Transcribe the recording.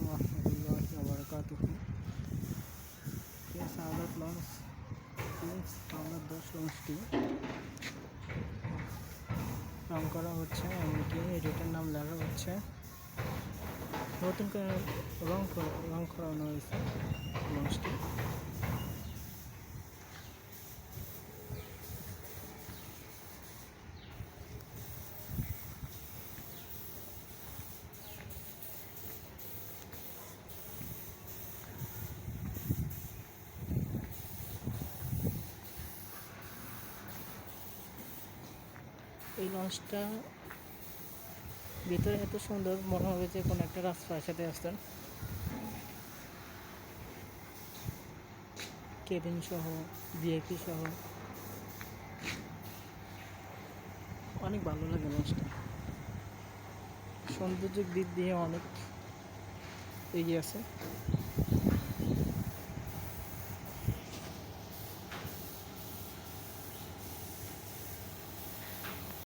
warahmatullahi wabarakatuh. সাউদাত launch সাউদাত 10 লঞ্চটি রং করা হচ্ছে, এমনকি রিটার্ন নাম লেখা হচ্ছে। নতুন করে রং করানো হয়েছে লঞ্চটি। এই লঞ্চটা ভিতরে এত সুন্দর, মনে হবে যে কোনো একটা রাজপ্রাসাদে আসতেন। কেবিন সহ, ভিআইপি সহ অনেক ভালো লাগে লঞ্চটা। সৌন্দর্যের দিক দিয়ে অনেক এগিয়ে আছে।